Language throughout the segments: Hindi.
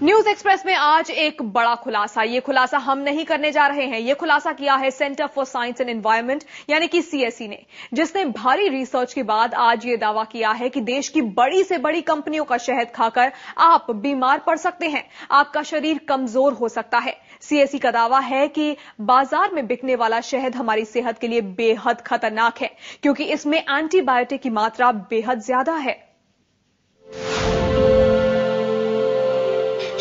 न्यूज एक्सप्रेस में आज एक बड़ा खुलासा। ये खुलासा हम नहीं करने जा रहे हैं। ये खुलासा किया है centre for science and environment यानी कि सीएसई ने, जिसने भारी रिसर्च के बाद आज ये दावा किया है कि देश की बड़ी से बड़ी कंपनियों का शहद खाकर आप बीमार पड़ सकते हैं, आपका शरीर कमजोर हो सकता है। सीएसई का दावा है कि बाजार में बिकने वाला शहद हमारी सेहत के लिए बेहद खतरनाक है, क्योंकि इसमें एंटीबायोटिक की मात्रा बेहद ज्यादा है।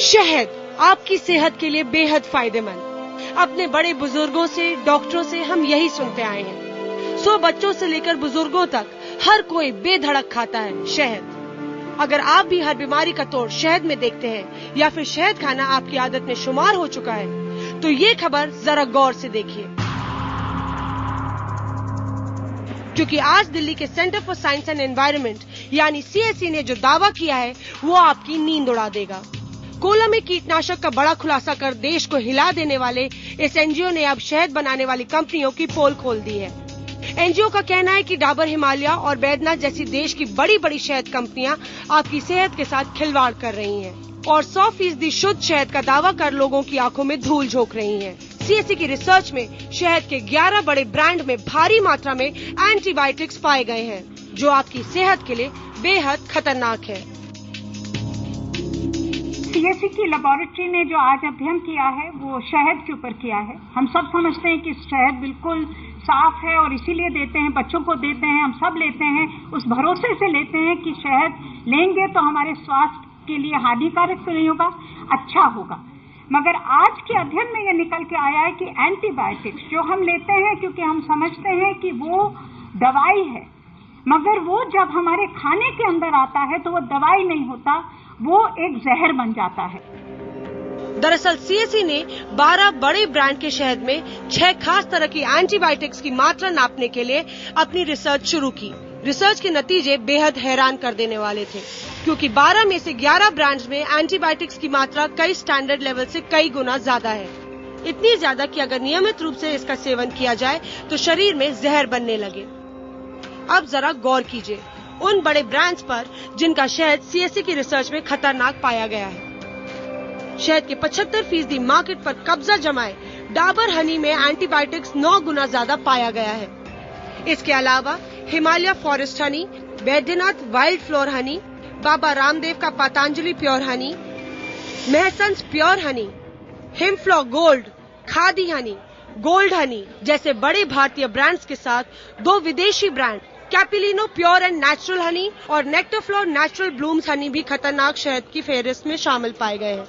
शहद आपकी सेहत के लिए बेहद फायदेमंद। अपने बड़े बुजुर्गों से, डॉक्टरों से हम यही सुनते आए हैं। 100 बच्चों से लेकर बुजुर्गों तक हर कोई बेधड़क खाता है शहद। अगर आप भी हर बीमारी का तोड़ शहद में देखते हैं या फिर शहद खाना आपकी आदत में शुमार हो चुका है, तो ये खबर जरा गौर से देखिए, क्योंकि आज दिल्ली के centre for science and environment यानी सीएसई ने जो दावा किया है वो आपकी नींद उड़ा देगा। कोला में कीटनाशक का बड़ा खुलासा कर देश को हिला देने वाले इस एनजीओ ने अब शहद बनाने वाली कंपनियों की पोल खोल दी है। एनजीओ का कहना है कि डाबर हिमालय और बैद्यनाथ जैसी देश की बड़ी बड़ी शहद कंपनियां आपकी सेहत के साथ खिलवाड़ कर रही हैं और 100% शुद्ध शहद का दावा कर लोगों की आंखों में धूल झोंक रही हैं। सीएसई की रिसर्च में शहद के 11 बड़े ब्रांड में भारी मात्रा में एंटीबायोटिक्स पाए गए हैं, जो आपकी सेहत के लिए बेहद खतरनाक है। सीएसई की लेबोरेटरी ने जो आज अध्ययन किया है वो शहद के ऊपर किया है। हम सब समझते हैं कि शहद बिल्कुल साफ है और इसीलिए देते हैं, बच्चों को देते हैं, हम सब लेते हैं, उस भरोसे से लेते हैं कि शहद लेंगे तो हमारे स्वास्थ्य के लिए हानिकारक तो नहीं होगा, अच्छा होगा। मगर आज के अध्ययन में ये निकल के आया है कि एंटीबायोटिक्स जो हम लेते हैं क्योंकि हम समझते हैं कि वो दवाई है, मगर वो जब हमारे खाने के अंदर आता है तो वो दवाई नहीं होता, वो एक जहर बन जाता है। दरअसल सीएसई ने 12 बड़े ब्रांड के शहद में 6 खास तरह की एंटीबायोटिक्स की मात्रा नापने के लिए अपनी रिसर्च शुरू की। रिसर्च के नतीजे बेहद हैरान कर देने वाले थे, क्योंकि 12 में से 11 ब्रांड्स में एंटीबायोटिक्स की मात्रा कई स्टैंडर्ड लेवल से कई गुना ज्यादा है। इतनी ज्यादा कि अगर नियमित रूप से इसका सेवन किया जाए तो शरीर में जहर बनने लगे। अब जरा गौर कीजिए उन बड़े ब्रांड्स पर जिनका शहद सीएसई की रिसर्च में खतरनाक पाया गया है। शहद के 75% मार्केट पर कब्जा जमाए डाबर हनी में एंटीबायोटिक्स 9 गुना ज्यादा पाया गया है। इसके अलावा Himalaya forest honey, Baidyanath wild flower honey, Baba Ramdev का Patanjali pure honey, Mahsons pure honey, Himflow gold, Khadi honey, gold honey जैसे बड़े भारतीय ब्रांड्स के साथ 2 विदेशी brand Capilano pure and natural honey और नेक्टरफ्लोर नेचुरल ब्लूम्स हनी भी खतरनाक शहद की फेहरिस्त में शामिल पाए गए हैं।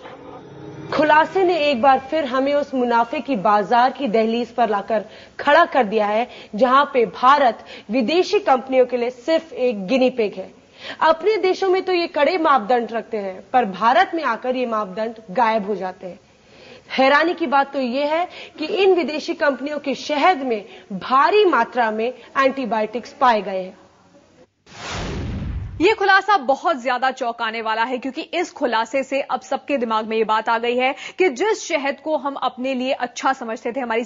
खुलासे ने एक बार फिर हमें उस मुनाफे की बाजार की दहलीज पर लाकर खड़ा कर दिया है, जहां पे भारत विदेशी कंपनियों के लिए सिर्फ एक गिनी पिग है। अपने देशों में तो ये कड़े मापदंड रखते हैं, पर भारत में आकर ये मापदंड गायब हो जाते हैं। हैरानी की बात तो ये है कि इन विदेशी कंपनियों के शहद में भारी मात्रा में एंटीबायोटिक्स पाए गए हैं। ये खुलासा बहुत ज्यादा चौंकाने वाला है, क्योंकि इस खुलासे से अब सबके दिमाग में ये बात आ गई है कि जिस शहद को हम अपने लिए अच्छा समझते थे, हमारी